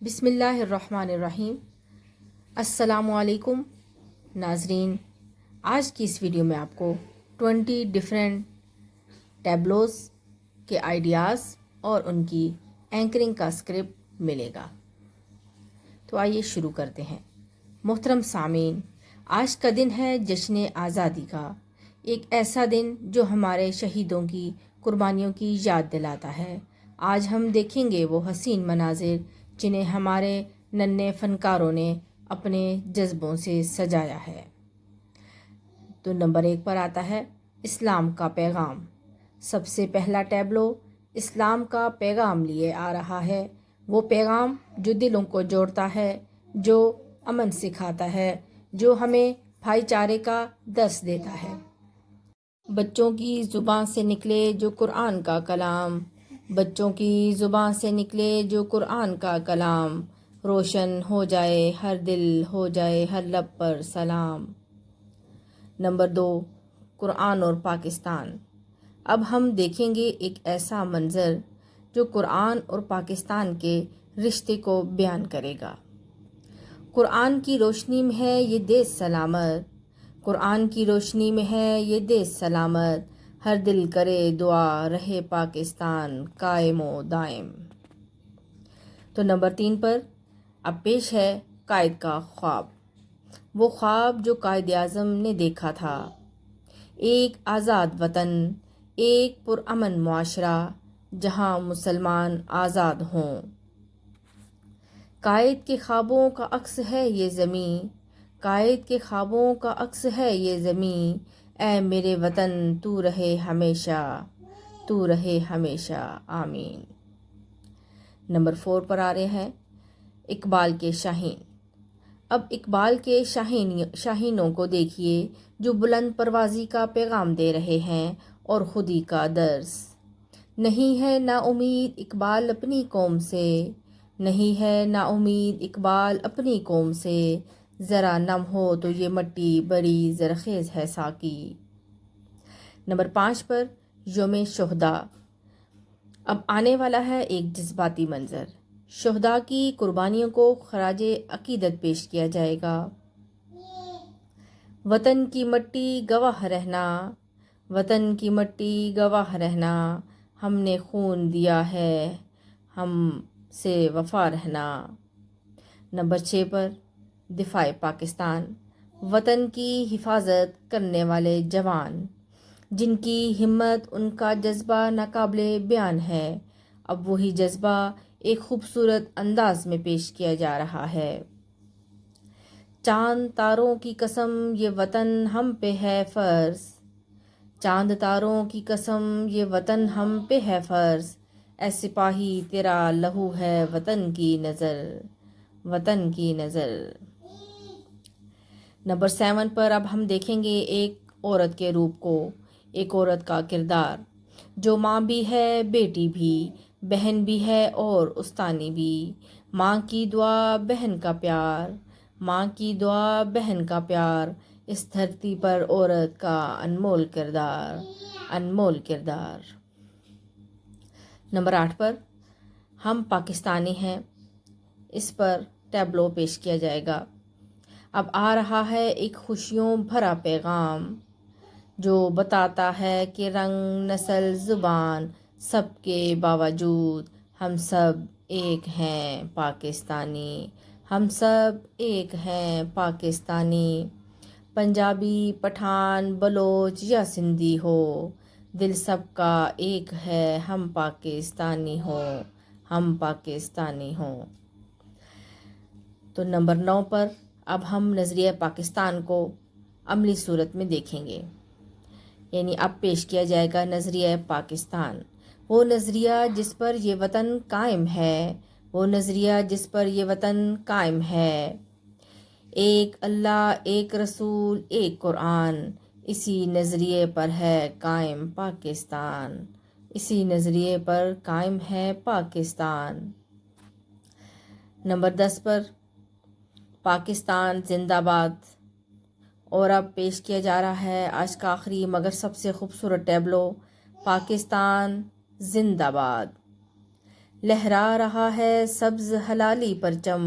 بسم اللہ الرحمن الرحیم۔ السلام علیکم ناظرین، آج کی اس ویڈیو میں آپ کو 20 ڈفرینٹ ٹیبلوز کے آئیڈیاز اور ان کی اینکرنگ کا اسکرپٹ ملے گا۔ تو آئیے شروع کرتے ہیں۔ محترم سامعین، آج کا دن ہے جشن آزادی کا، ایک ایسا دن جو ہمارے شہیدوں کی قربانیوں کی یاد دلاتا ہے۔ آج ہم دیکھیں گے وہ حسین مناظر جنہیں ہمارے ننھے فنکاروں نے اپنے جذبوں سے سجایا ہے۔ تو نمبر 1 پر آتا ہے اسلام کا پیغام۔ سب سے پہلا ٹیبلو اسلام کا پیغام لیے آ رہا ہے، وہ پیغام جو دلوں کو جوڑتا ہے، جو امن سکھاتا ہے، جو ہمیں بھائی چارے کا درس دیتا ہے۔ بچوں کی زبان سے نکلے جو قرآن کا کلام، بچوں کی زبان سے نکلے جو قرآن کا کلام، روشن ہو جائے ہر دل، ہو جائے ہر لب پر سلام۔ نمبر 2، قرآن اور پاکستان۔ اب ہم دیکھیں گے ایک ایسا منظر جو قرآن اور پاکستان کے رشتے کو بیان کرے گا۔ قرآن کی روشنی میں ہے یہ دیس سلامت، قرآن کی روشنی میں ہے یہ دیس سلامت، ہر دل کرے دعا رہے پاکستان قائم و دائم۔ تو نمبر 3 پر اب پیش ہے قائد کا خواب۔ وہ خواب جو قائد اعظم نے دیکھا تھا، ایک آزاد وطن، ایک پرامن معاشرہ جہاں مسلمان آزاد ہوں۔ قائد کے خوابوں کا عکس ہے یہ زمیں، قائد کے خوابوں کا عکس ہے یہ زمیں، اے میرے وطن تو رہے ہمیشہ، تو رہے ہمیشہ آمین۔ نمبر 4 پر آ رہے ہیں اقبال کے شاہین۔ اب اقبال کے شاہینوں کو دیکھیے جو بلند پروازی کا پیغام دے رہے ہیں اور خودی کا درس۔ نہیں ہے نا امید اقبال اپنی قوم سے، نہیں ہے نا امید اقبال اپنی قوم سے، ذرا نم ہو تو یہ مٹی بڑی زرخیز ہے ساقی۔ نمبر 5 پر یوم شہداء۔ اب آنے والا ہے ایک جذباتی منظر، شہداء کی قربانیوں کو خراج عقیدت پیش کیا جائے گا۔ وطن کی مٹی گواہ رہنا، وطن کی مٹی گواہ رہنا، ہم نے خون دیا ہے ہم سے وفا رہنا۔ نمبر 6 پر دفاع پاکستان۔ وطن کی حفاظت کرنے والے جوان جن کی ہمت، ان کا جذبہ ناقابل بیان ہے، اب وہی جذبہ ایک خوبصورت انداز میں پیش کیا جا رہا ہے۔ چاند تاروں کی قسم یہ وطن ہم پہ ہے فرض، چاند تاروں کی قسم یہ وطن ہم پہ ہے فرض، اے سپاہی تیرا لہو ہے وطن کی نظر، وطن کی نظر۔ نمبر 7 پر اب ہم دیکھیں گے ایک عورت کے روپ کو، ایک عورت کا کردار جو ماں بھی ہے، بیٹی بھی، بہن بھی ہے اور استانی بھی۔ ماں کی دعا بہن کا پیار، ماں کی دعا بہن کا پیار، اس دھرتی پر عورت کا انمول کردار، انمول کردار۔ نمبر 8 پر ہم پاکستانی ہیں، اس پر ٹیبلو پیش کیا جائے گا۔ اب آ رہا ہے ایک خوشیوں بھرا پیغام جو بتاتا ہے کہ رنگ، نسل، زبان سب کے باوجود ہم سب ایک ہیں پاکستانی، ہم سب ایک ہیں پاکستانی۔ پنجابی، پٹھان، بلوچ یا سندھی ہو، دل سب کا ایک ہے، ہم پاکستانی ہوں، ہم پاکستانی ہوں۔ تو نمبر 9 پر اب ہم نظریہ پاکستان کو عملی صورت میں دیکھیں گے، یعنی اب پیش کیا جائے گا نظریہ پاکستان، وہ نظریہ جس پر یہ وطن قائم ہے، وہ نظریہ جس پر یہ وطن قائم ہے۔ ایک اللہ، ایک رسول، ایک قرآن، اسی نظریے پر ہے قائم پاکستان، اسی نظریے پر قائم ہے پاکستان۔ نمبر 10 پر پاکستان زندہ باد۔ اور اب پیش کیا جا رہا ہے آج کا آخری مگر سب سے خوبصورت ٹیبلو، پاکستان زندہ باد۔ لہرا رہا ہے سبز ہلالی پرچم،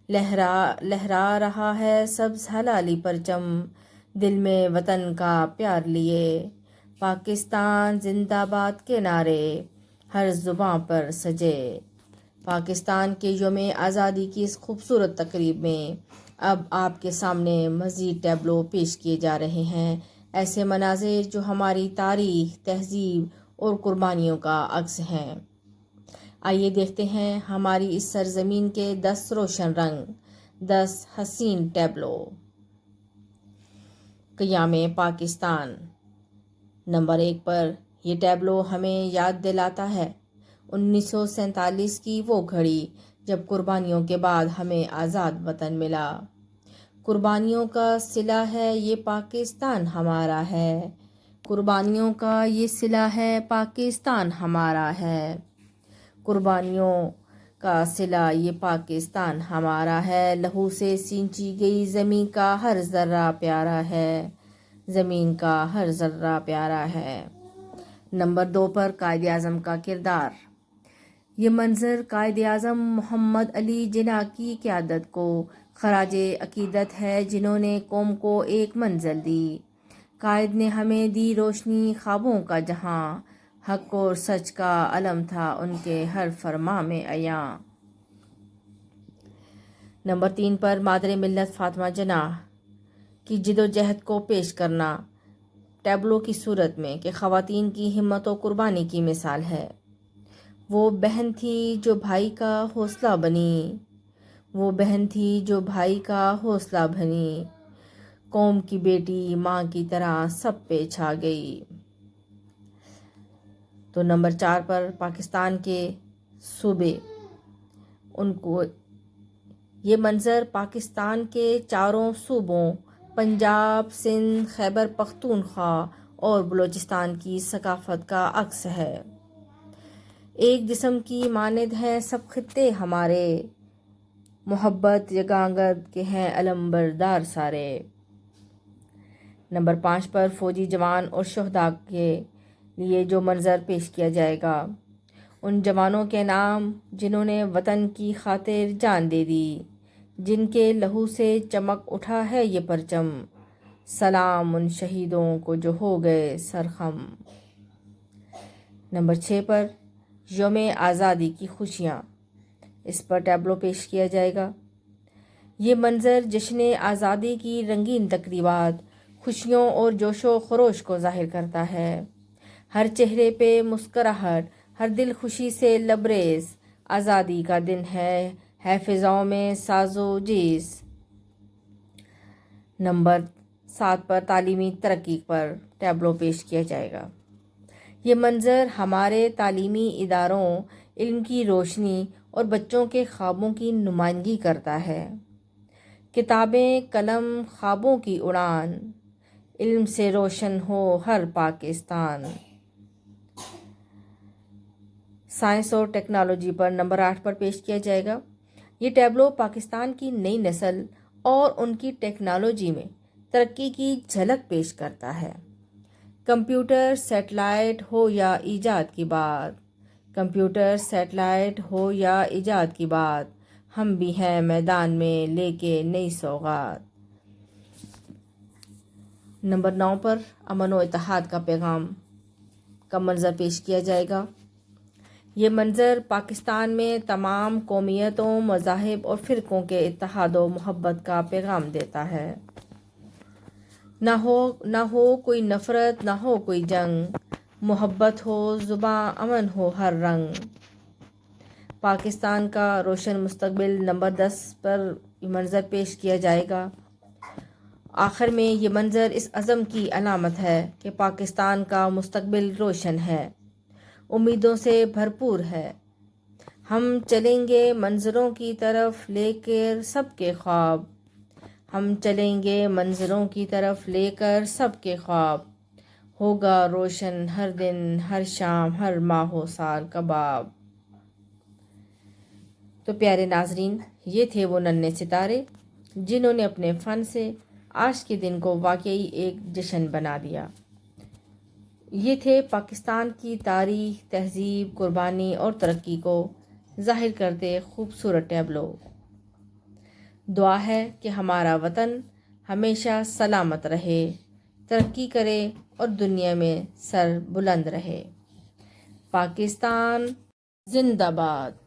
لہرا رہا ہے سبز ہلالی پرچم، دل میں وطن کا پیار لیے، پاکستان زندہ باد کے نعرے ہر زباں پر سجے۔ پاکستان کے یوم آزادی کی اس خوبصورت تقریب میں اب آپ کے سامنے مزید ٹیبلو پیش کیے جا رہے ہیں، ایسے مناظر جو ہماری تاریخ، تہذیب اور قربانیوں کا عکس ہیں۔ آئیے دیکھتے ہیں ہماری اس سرزمین کے 10 روشن رنگ، 10 حسین ٹیبلو۔ قیام پاکستان نمبر 1 پر یہ ٹیبلو ہمیں یاد دلاتا ہے 1947 کی وہ گھڑی جب قربانیوں کے بعد ہمیں آزاد وطن ملا۔ قربانیوں کا صلہ ہے یہ پاکستان ہمارا ہے، قربانیوں کا یہ صلہ ہے پاکستان ہمارا ہے، قربانیوں کا صلہ یہ پاکستان ہمارا ہے، لہو سے سینچی گئی زمین کا ہر ذرہ پیارا ہے، زمین کا ہر ذرہ پیارا ہے۔ نمبر 2 پر قائد اعظم کا کردار۔ یہ منظر قائد اعظم محمد علی جناح کی قیادت کو خراج عقیدت ہے، جنہوں نے قوم کو ایک منزل دی۔ قائد نے ہمیں دی روشنی خوابوں کا جہاں، حق اور سچ کا علم تھا ان کے ہر فرمان میں عیاں۔ نمبر 3 پر مادر ملت فاطمہ جناح کی جدوجہد کو پیش کرنا ٹیبلو کی صورت میں کہ خواتین کی ہمت و قربانی کی مثال ہے۔ وہ بہن تھی جو بھائی کا حوصلہ بنی، وہ بہن تھی جو بھائی کا حوصلہ بنی، قوم کی بیٹی ماں کی طرح سب پہ چھا گئی۔ تو نمبر 4 پر پاکستان کے صوبے، ان کو یہ منظر پاکستان کے چاروں صوبوں پنجاب، سندھ، خیبر پختونخوا اور بلوچستان کی ثقافت کا عکس ہے۔ ایک جسم کی مانند ہیں سب خطے ہمارے، محبت یگانگت کے ہیں علم بردار سارے۔ نمبر 5 پر فوجی جوان اور شہداء کے لیے جو منظر پیش کیا جائے گا، ان جوانوں کے نام جنہوں نے وطن کی خاطر جان دے دی، جن کے لہو سے چمک اٹھا ہے یہ پرچم، سلام ان شہیدوں کو جو ہو گئے سرخم۔ نمبر 6 پر یوم آزادی کی خوشیاں، اس پر ٹیبلو پیش کیا جائے گا۔ یہ منظر جشن آزادی کی رنگین تقریبات، خوشیوں اور جوش و خروش کو ظاہر کرتا ہے۔ ہر چہرے پہ مسکراہٹ، ہر دل خوشی سے لبریز، آزادی کا دن ہے فضاؤں میں ساز و جیز۔ نمبر 7 پر تعلیمی ترقی پر ٹیبلو پیش کیا جائے گا۔ یہ منظر ہمارے تعلیمی اداروں، علم کی روشنی اور بچوں کے خوابوں کی نمائندگی کرتا ہے۔ کتابیں، قلم، خوابوں کی اڑان، علم سے روشن ہو ہر پاکستان۔ سائنس اور ٹیکنالوجی پر نمبر 8 پر پیش کیا جائے گا۔ یہ ٹیبلو پاکستان کی نئی نسل اور ان کی ٹیکنالوجی میں ترقی کی جھلک پیش کرتا ہے۔ کمپیوٹر، سیٹلائٹ ہو یا ایجاد کی بات، کمپیوٹر، سیٹلائٹ ہو یا ایجاد کی بات، ہم بھی ہیں میدان میں لے کے نئی سوغات۔ نمبر 9 پر امن و اتحاد کا پیغام کا منظر پیش کیا جائے گا۔ یہ منظر پاکستان میں تمام قومیتوں، مذاہب اور فرقوں کے اتحاد و محبت کا پیغام دیتا ہے۔ نہ ہو کوئی نفرت، نہ ہو کوئی جنگ، محبت ہو زباں، امن ہو ہر رنگ۔ پاکستان کا روشن مستقبل نمبر 10 پر یہ منظر پیش کیا جائے گا۔ آخر میں یہ منظر اس عزم کی علامت ہے کہ پاکستان کا مستقبل روشن ہے، امیدوں سے بھرپور ہے۔ ہم چلیں گے منظروں کی طرف لے کر سب کے خواب، ہم چلیں گے منظروں کی طرف لے کر سب کے خواب، ہوگا روشن ہر دن، ہر شام، ہر ماہ و سال کباب۔ تو پیارے ناظرین، یہ تھے وہ ننھے ستارے جنہوں نے اپنے فن سے آج کے دن کو واقعی ایک جشن بنا دیا۔ یہ تھے پاکستان کی تاریخ، تہذیب، قربانی اور ترقی کو ظاہر کرتے خوبصورت ٹیبلو۔ دعا ہے کہ ہمارا وطن ہمیشہ سلامت رہے، ترقی کرے اور دنیا میں سر بلند رہے۔ پاکستان زندہ باد۔